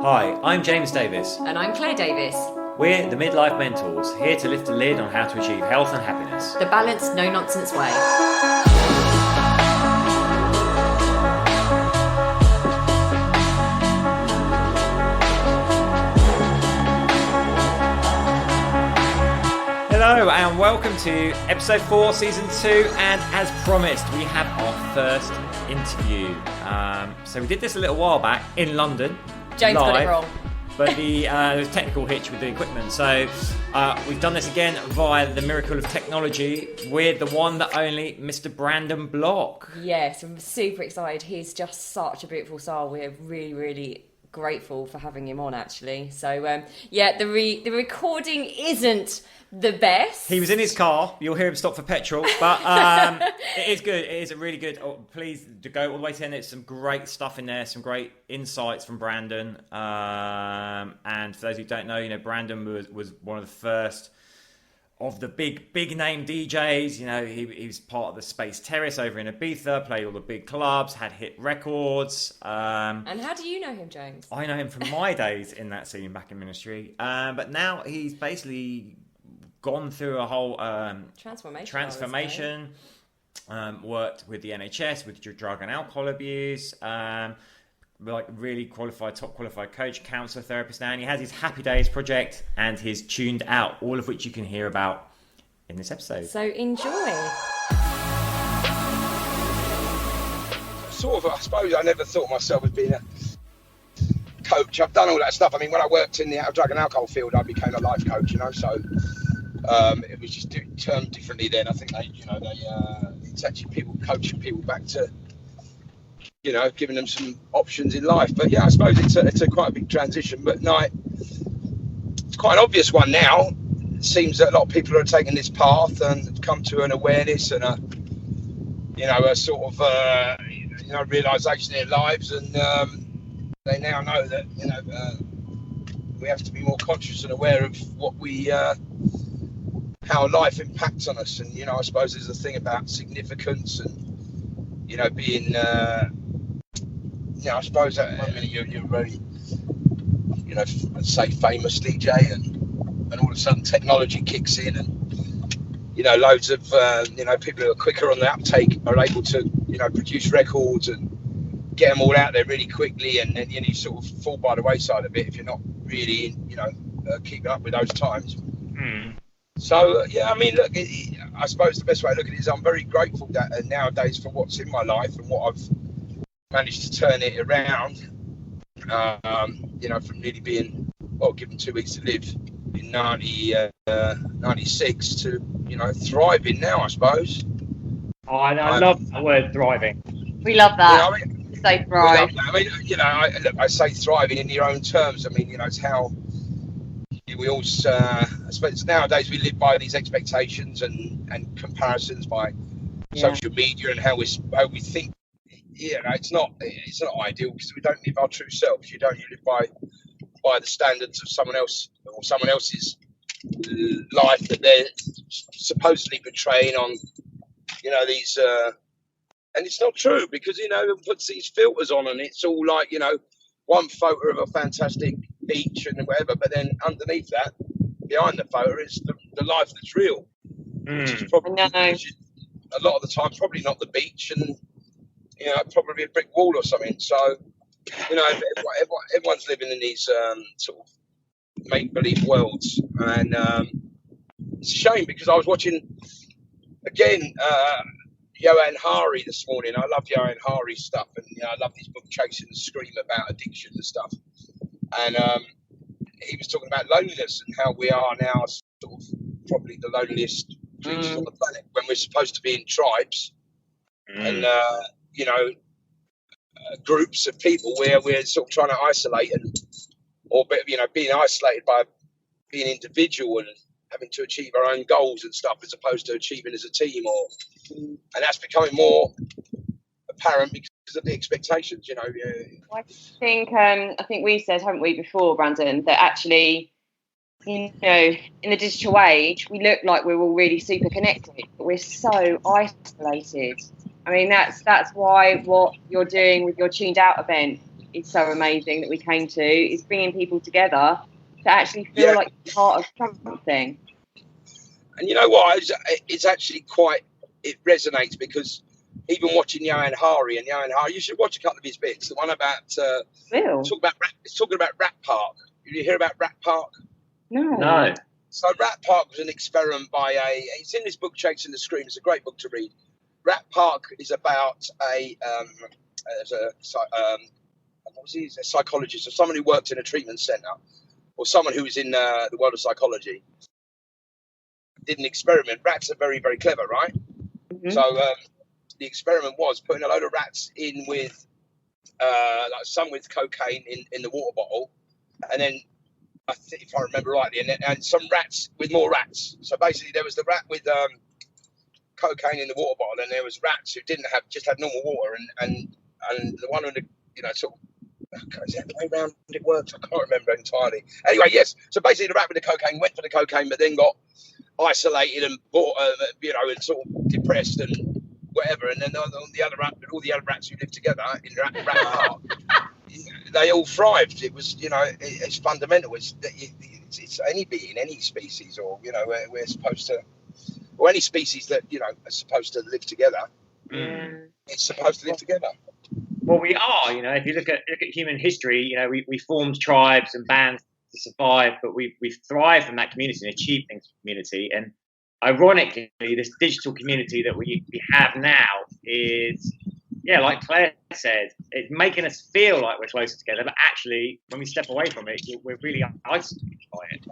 Hi, I'm James Davis. And I'm Claire Davis. We're the Midlife Mentors, here to lift the lid on how to achieve health and happiness. The balanced, no-nonsense way. Hello and welcome to episode 4, season 2, and as promised, we have our first interview. So we did this a little while back in London. James live, got it wrong. But there was a technical hitch with the equipment. So we've done this again via the miracle of technology with the one, the only, Mr. Brandon Block. Yes, I'm super excited. He's just such a beautiful soul. We're really, really grateful for having him on, actually. So, the recording isn't the best. He was in his car. You'll hear him stop for petrol, but it is good. It is a really good. Oh, please to go all the way to the end. There's some great stuff in there. Some great insights from Brandon. And for those who don't know, Brandon was one of the first of the big name DJs. He was part of the Space Terrace over in Ibiza. Played all the big clubs. Had hit records. And how do you know him, James? I know him from my days in that scene back in ministry. But now he's basically gone through a whole transformation. Worked with the NHS with drug and alcohol abuse. Really top qualified coach, counsellor, therapist now, and he has his Happy Days project and his Tuned Out, all of which you can hear about in this episode. So enjoy. Sort of, I suppose I never thought of myself as being a coach. I've done all that stuff. I mean, when I worked in the drug and alcohol field, I became a life coach, so it was just termed differently then. I think it's actually people coaching people back to, giving them some options in life. But yeah, I suppose it's a quite a big transition. But no, it's quite an obvious one now. It seems that a lot of people are taking this path and have come to an awareness and a sort of realisation in their lives, and they now know that we have to be more conscious and aware of what how life impacts on us. And I suppose there's a thing about significance and being I suppose you're very say famous DJ, and all of a sudden technology kicks in, and loads of people who are quicker on the uptake are able to produce records and get them all out there really quickly, and then you sort of fall by the wayside a bit if you're not really keeping up with those times. So I mean, look, I suppose the best way to look at it is I'm very grateful that nowadays for what's in my life and what I've managed to turn it around. From really being given 2 weeks to live in 96 to thriving now, I suppose. Oh, I love the word thriving. We love that. Say thrive. I say thriving in your own terms. I mean, it's how we all. I suppose nowadays we live by these expectations and comparisons by social media and how we think. It's not ideal because we don't live our true selves. You live by the standards of someone else or someone else's life that they're supposedly portraying on these and it's not true, because it puts these filters on, and it's all like one photo of a fantastic beach and whatever, but then underneath that, behind the photo, is the life that's real, which is probably a lot of the time probably not the beach, and probably a brick wall or something. So everyone's living in these sort of make-believe worlds, and it's a shame, because I was watching again Johann Hari this morning. I love Johann Hari's stuff, and I love his book Chasing the Scream about addiction and stuff. And he was talking about loneliness and how we are now sort of probably the loneliest creatures on the planet, when we're supposed to be in tribes and groups of people where we're sort of trying to isolate being isolated by being individual and having to achieve our own goals and stuff, as opposed to achieving as a team, and that's becoming more apparent because of the expectations. I think we said, haven't we, before, Brandon, that actually, in the digital age, we look like we're all really super connected, but we're so isolated. I mean, that's why what you're doing with your Tuned Out event is so amazing that we came to, is bringing people together to actually feel like you're part of something. And you know what? It's actually quite, it resonates because even watching Johan Hari, you should watch a couple of his bits. The one about, it's talking about Rat Park. Did you hear about Rat Park? No. So Rat Park was an experiment by it's in this book, Chasing the Scream. It's a great book to read. Rat Park is about a psychologist or someone who worked in a treatment centre or someone who was in the world of psychology. Did an experiment. Rats are very, very clever, right? Mm-hmm. So the experiment was putting a load of rats in with some with cocaine in the water bottle, and then I think, if I remember rightly, and some rats with more rats. So basically, there was the rat with cocaine in the water bottle, and there was rats who just had normal water, and the one with the sort of. Is that the way round it works? I can't remember entirely. Anyway, yes. So basically, the rat with the cocaine went for the cocaine, but then got isolated and and sort of depressed and whatever. And then all the other rats who lived together in Rat Park, they all thrived. It was, it's fundamental. It's any being, any species, or we're supposed to, or any species that are supposed to live together. It's supposed to live together. Well, we are. If you look at human history, we formed tribes and bands to survive, but we've thrived from that community and achieved things for community. And ironically, this digital community that we have now is, like Claire said, it's making us feel like we're closer together, but actually, when we step away from it, we're really isolated by it.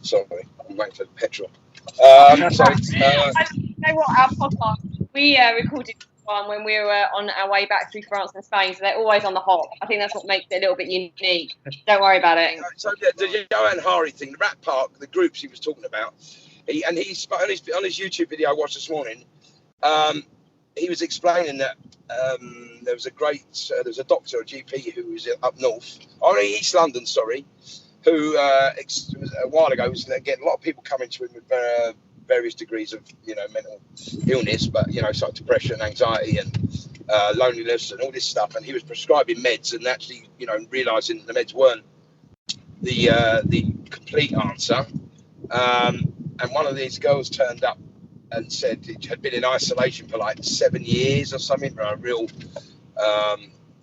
Sorry, I'm waiting for petrol. You know what? Our podcast, we recorded one when we were on our way back through France and Spain, so they're always on the hop. I think that's what makes it a little bit unique. Don't worry about it. So the Johan Hari thing, the Rat Park, the groups he was talking about, he's on his YouTube video I watched this morning. He was explaining that there was a doctor, a GP who was up north, East London, who a while ago was getting a lot of people coming to him with various degrees of mental illness, but like depression, anxiety, and loneliness, and all this stuff. And he was prescribing meds, and actually realizing that the meds weren't the complete answer. And one of these girls turned up and said it had been in isolation for like 7 years or something, for a real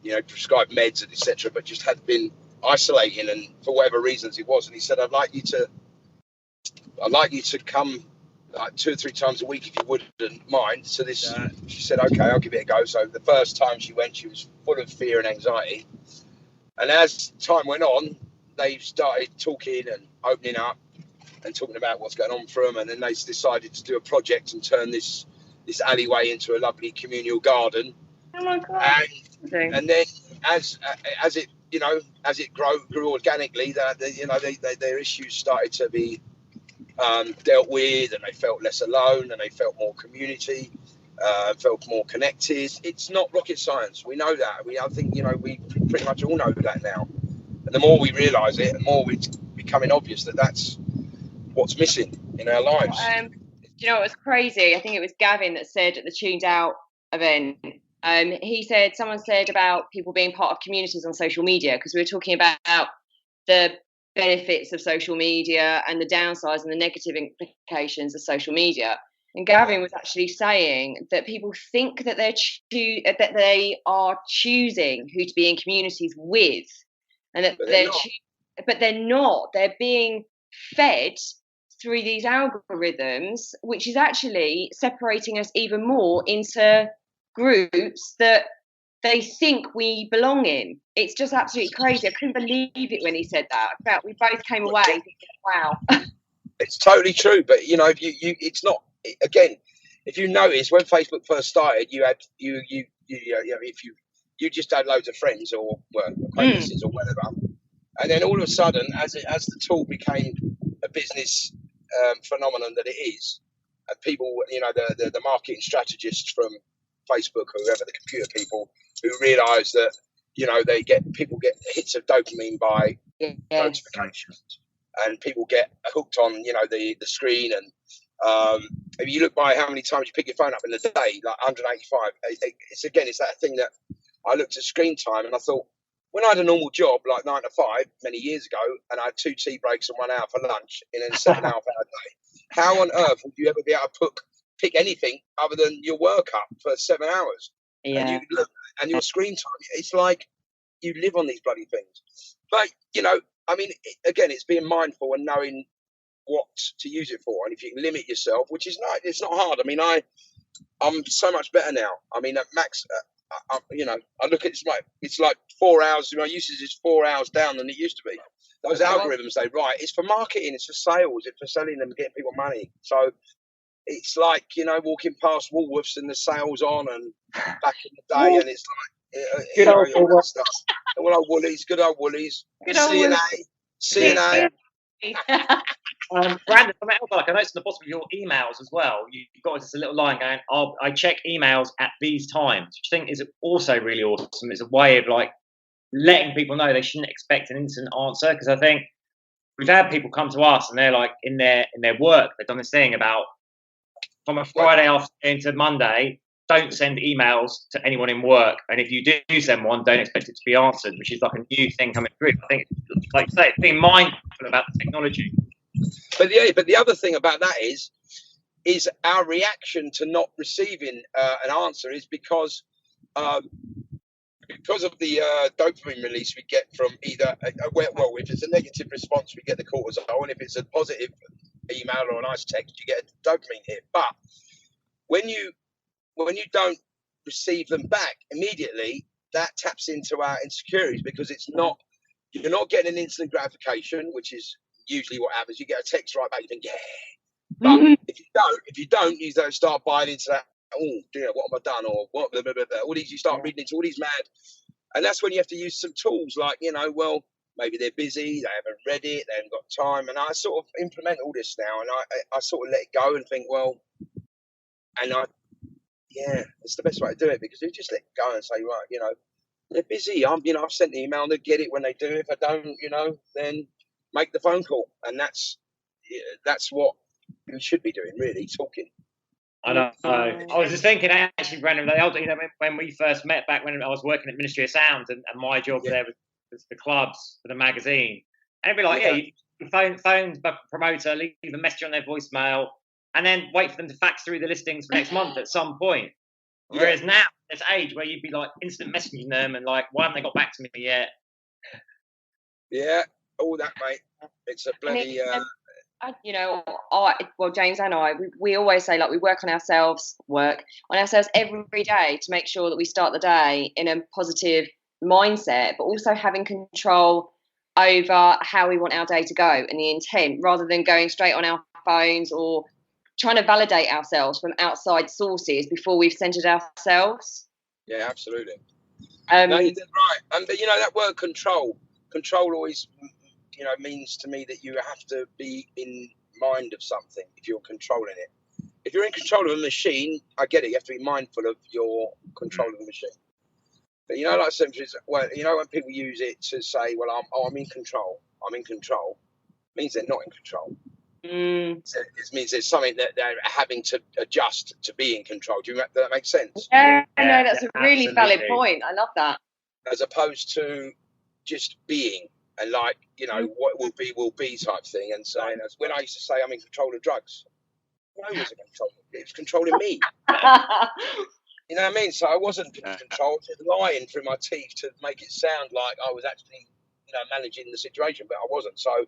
prescribed meds and etc., but just had been isolating, and for whatever reasons it was. And he said, I'd like you to come like 2 or 3 times a week if you wouldn't mind. So she said, okay, I'll give it a go. So the first time she went, she was full of fear and anxiety, and as time went on, they started talking and opening up and talking about what's going on for them. And then they decided to do a project and turn this alleyway into a lovely communal garden. Oh my God. And then as it grew organically, their issues started to be dealt with, and they felt less alone, and they felt more community, felt more connected. It's not rocket science. We know that. I think we pretty much all know that now. And the more we realise it, the more it's becoming obvious that that's what's missing in our lives. You know, it was crazy. I think it was Gavin that said at the Tuned Out event. Someone said about people being part of communities on social media, because we were talking about the benefits of social media and the downsides and the negative implications of social media. And Gavin was actually saying that people think that they are choosing who to be in communities with, and that but they're not. They're being fed through these algorithms, which is actually separating us even more into groups that they think we belong in. It's just absolutely crazy. I couldn't believe it when he said that. I felt we both came away thinking, wow. It's totally true, but if it's not, again, if you notice when Facebook first started, you had if you just had loads of friends or acquaintances or whatever, and then all of a sudden, as the tool became a business phenomenon that it is, and people, the marketing strategists from Facebook, or whoever, the computer people, who realise that people get hits of dopamine by notifications, and people get hooked on the screen. And if you look by how many times you pick your phone up in a day, like 185, it's that thing that I looked at screen time and I thought, when I had a normal job like 9 to 5 many years ago, and I had 2 tea breaks and 1 hour for lunch, in a 7.5 hour day, how on earth would you ever be able to pick anything other than your work up for 7 hours? Yeah. And you look, and your screen time, it's like you live on these bloody things. But I mean, again, it's being mindful and knowing what to use it for, and if you can limit yourself, which is not, it's not hard. I mean, I'm so much better now. I mean, at max, I look at it's like 4 hours. My usage is 4 hours down than it used to be. Those algorithms say, right, it's for marketing, it's for sales, it's for selling them, getting people money. So it's like, walking past Woolworths and the sales on, and back in the day, and it's like Good old all that stuff. Good old Woolies, Good old CNA. Brandon, something else I noticed on the bottom of your emails as well, you've got just a little line going, I check emails at these times, which I think is also really awesome. It's a way of like letting people know they shouldn't expect an instant answer, because I think we've had people come to us and they're like in their work, they've done this thing about from a Friday afternoon to Monday, don't send emails to anyone in work, and if you do send one, don't expect it to be answered, which is like a new thing coming through. I think, like you say, being mindful about the technology. But the other thing about that is our reaction to not receiving an answer is because of the dopamine release we get from either if it's a negative response, we get the cortisol, and if it's a positive email or a nice text, you get a dopamine hit. But when you don't receive them back immediately, that taps into our insecurities, because you're not getting an instant gratification, which is usually what happens. You get a text right back, you think, yeah. But if you don't, you don't start buying into that. Oh, what have I done? Or what? Blah, blah, blah, blah. All these, you start reading into all these mad, and that's when you have to use some tools like, maybe they're busy, they haven't read it, they haven't got time, and I sort of implement all this now, and I sort of let it go and think, it's the best way to do it, because you just let it go and say, right, they're busy. I've sent the email, they get it when they do. If I don't, then make the phone call, and that's what we should be doing, really, talking. I know. I was just thinking, actually, Brendan, when we first met back when I was working at Ministry of Sound, and my job there was the clubs for the magazine, and it'd be like, you phone the promoter, leave a message on their voicemail, and then wait for them to fax through the listings for next month at some point. Whereas now, this age where you'd be like instant messaging them and like, why haven't they got back to me yet? Yeah, all that, mate. It's a bloody. James and I, we always say, like, we work on ourselves every day to make sure that we start the day in a positive mindset, but also having control over how we want our day to go and the intent, rather than going straight on our phones or trying to validate ourselves from outside sources before we've centered ourselves. Yeah, absolutely. No, you did right. And that word control always means to me that you have to be in mind of something if you're controlling it. If you're in control of a machine, I get it, you have to be mindful of your control of the machine. But like simply, when people use it to say, well, I'm in control, it means they're not in control. So it means there's something that they're having to adjust to be in control. Does that make sense? Yeah, no, that's a really valid point. I love that. As opposed to just being, and like, what will be type thing. And saying, when I used to say I'm in control of drugs, no one was in control. It was controlling me. You know what I mean? So I wasn't in control. I was just lying through my teeth to make it sound like I was actually, managing the situation, but I wasn't. So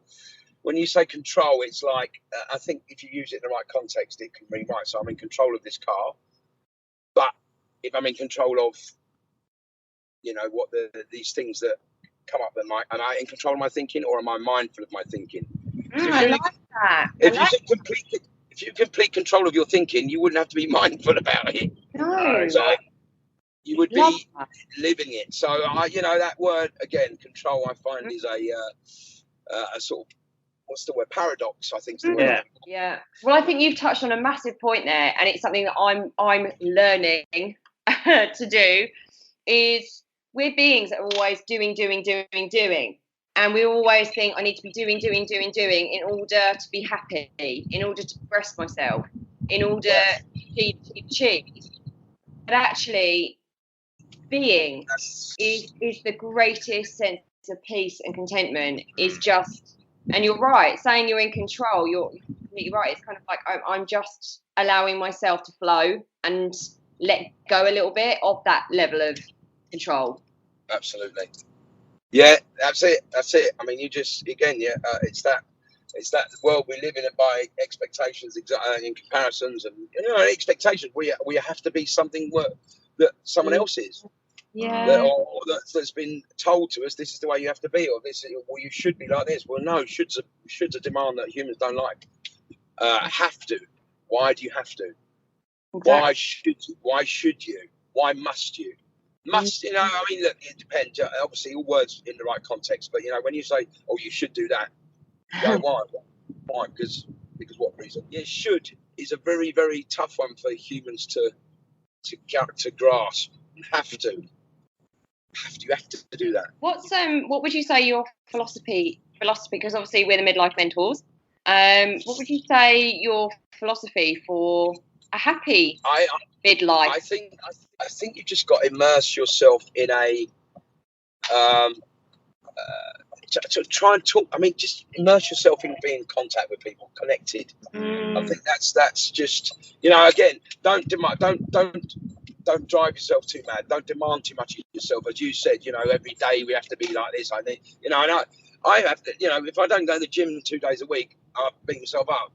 when you say control, it's like, I think if you use it in the right context, it can mean, right, so I'm in control of this car. But if I'm in control of, what these things that come up, am I in control of my thinking, or am I mindful of my thinking? I like that. If you complete control of your thinking, you wouldn't have to be mindful about it. No. So you would be living it. So that word again, control, I find is a sort of, what's the word? Paradox, I think is the word. Yeah. Well, I think you've touched on a massive point there, and it's something that I'm learning to do. Is we're beings that are always doing, and we always think I need to be doing in order to be happy, in order to express myself, in order to achieve. But actually, being That's, is the greatest sense of peace and contentment. Is just, and you're right, saying you're in control. You're completely right. It's kind of like I'm just allowing myself to flow and let go a little bit of that level of control. absolutely. Yeah, that's it. I mean, you just, again, it's that world we live in it by expectations and comparisons, and expectations. We have to be something that someone else is. Yeah. Or that's been told to us. This is the way you have to be, or you should be like this. Well, no, shoulds a demand that humans don't like. Have to. Why do you have to? Exactly. Why should you? Why must you? Must, I mean, look, it depends. Obviously, all words in the right context. But when you say, "Oh, you should do that," you go, "Why? Why? Because what reason?" Yeah, should is a very, very tough one for humans to grasp. Have to. You have to do that. What would you say your philosophy? Because obviously we're the midlife mentors. What would you say your philosophy for a happy midlife? I think you just got to immerse yourself in a to try and talk. I mean, just immerse yourself in being in contact with people, connected. I think that's just again, don't drive yourself too mad. Don't demand too much of yourself. As you said, every day we have to be like this. I think, and I have to, if I don't go to the gym 2 days a week, I beat myself up.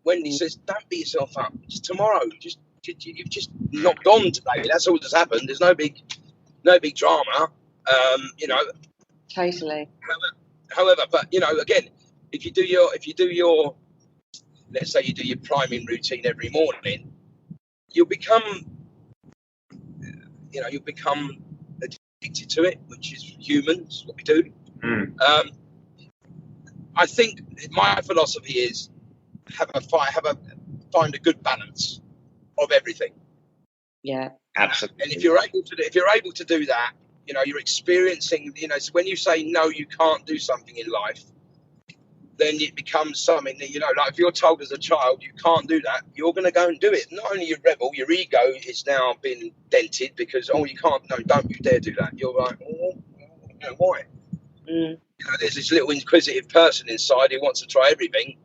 Wendy says, don't beat yourself up. It's tomorrow. You've just not gone today. That's all that's happened. There's no big drama. Totally. However, but again, if you do your, let's say you do your priming routine every morning, you'll become addicted to it, which is humans, what we do. I think my philosophy is find a good balance of everything. Yeah, absolutely. And if you're able to do that, you're experiencing. So when you say no, you can't do something in life, then it becomes something that like if you're told as a child you can't do that, you're going to go and do it. Not only your rebel, your ego is now been dented because you can't. No, don't you dare do that. You're like, why? There's this little inquisitive person inside who wants to try everything,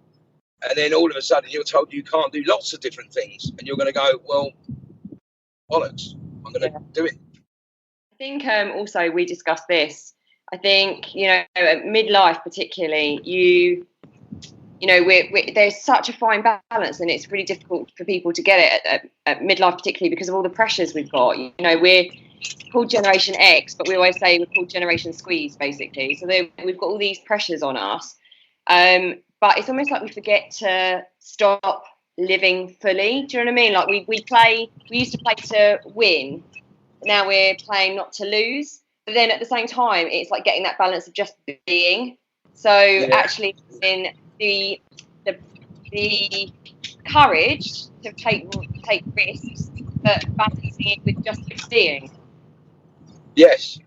and then all of a sudden you're told you can't do lots of different things, and you're going to go, well, bollocks, I'm going to do it. I think also we discussed this. I think at midlife particularly, there's such a fine balance, and it's really difficult for people to get it at midlife, particularly because of all the pressures we've got. We're called Generation X, but we always say we're called Generation Squeeze, basically. So we've got all these pressures on us, but it's almost like we forget to stop living fully. Do you know what I mean? Like we used to play to win. Now we're playing not to lose. But then at the same time, it's like getting that balance of just being. So actually, in the courage to take risks, but balancing it with just being. Yes.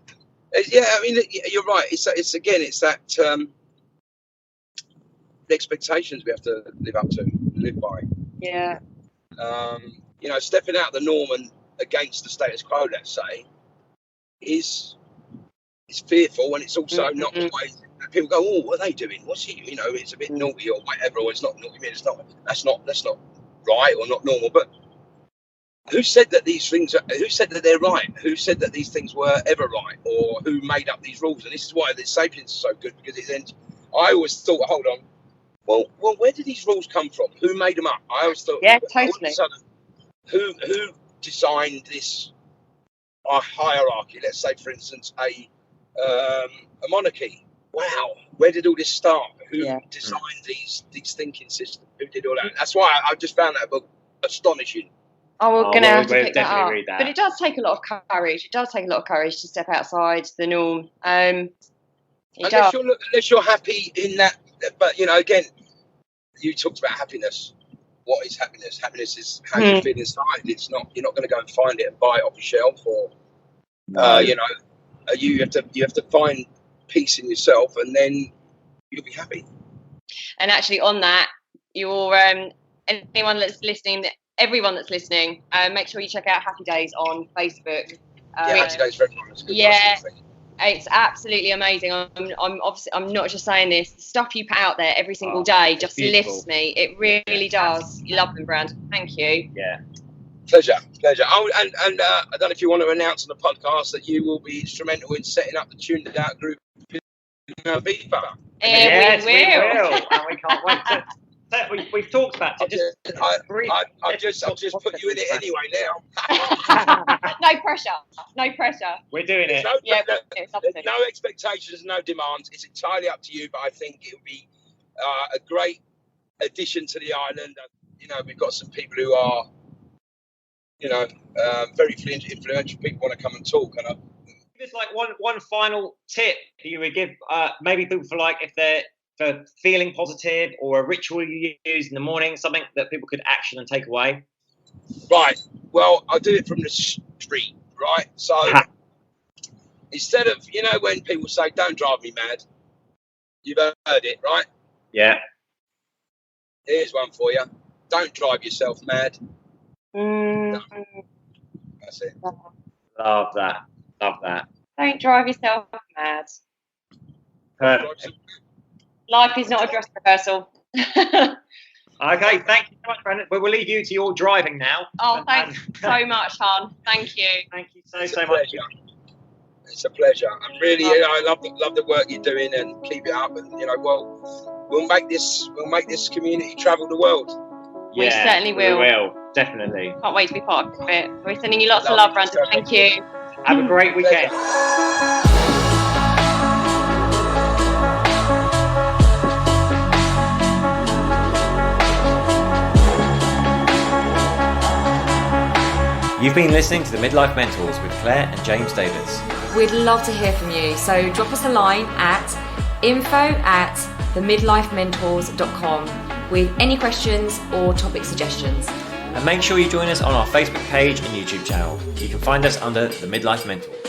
Yeah, I mean, you're right. It's that the expectations we have to live by. Yeah. Stepping out of the norm and against the status quo, let's say, is fearful, and it's also not always. People go, oh, what are they doing? What's he? It's a bit naughty or whatever, or it's not naughty. I mean, that's not right or not normal. But who said that these things? Who said that they're right? Who said that these things were ever right? Or who made up these rules? And this is why the Sapiens is so good, because it then. I always thought, hold on, well, where did these rules come from? Who made them up? I always thought, totally. Who designed this hierarchy? Let's say, for instance, a monarchy. Wow, where did all this start? Who designed these thinking systems? Who did all that? That's why I just found that book astonishing. Oh, we're going to have to pick that up. Read that. But it does take a lot of courage. It does take a lot of courage to step outside the norm. Unless you're happy in that. But again, you talked about happiness. What is happiness? Happiness is how you feel inside. It's not. You're not going to go and find it and buy it off a shelf, or you have to find peace in yourself, and then you'll be happy. And actually, on that, anyone that's listening, everyone that's listening, make sure you check out Happy Days on Facebook. Yeah, Happy Days for Everyone is a good Yeah. thing. It's absolutely amazing. I'm not just saying this. The stuff you put out there every single day just beautiful. lifts me. It really does. You love them, Brandon. Thank you. Yeah. Pleasure. Oh, and I don't know if you want to announce on the podcast that you will be instrumental in setting up the Tuned Out group in Viva. Yes, we will. And we can't wait to. We've talked about it. I've just put you in it anyway now. No pressure. No pressure. We're doing it. There's no expectations, no demands. It's entirely up to you, but I think it would be a great addition to the island. You know, we've got some people who are, you know, very influential people want to come and talk. And Just like one final tip you would give maybe people for like if they're for feeling positive or a ritual you use in the morning, something that people could action and take away. Right. Well, I do it from the street, right? So instead of, you know, when people say, don't drive me mad, you've heard it, right? Yeah. Here's one for you. Don't drive yourself mad. That's it. Love that. Don't drive yourself mad. Perfect. Life is not a dress rehearsal. Okay, thank you so much, Brandon. We'll leave you to your driving now. Oh, thanks so much, hon. Thank you. Thank you so much. It's a pleasure. I'm really, you know, I love the work you're doing, and keep it up. And you know, we'll make this community travel the world. We certainly will. We will, definitely. Can't wait to be part of it. We're sending you lots of love, Brandon. Thank you. Have a great weekend. You've been listening to the Midlife Mentors with Claire and James Davis. We'd love to hear from you, so drop us a line at info@themidlifementors.com with any questions or topic suggestions. And make sure you join us on our Facebook page and YouTube channel. You can find us under the Midlife Mentors.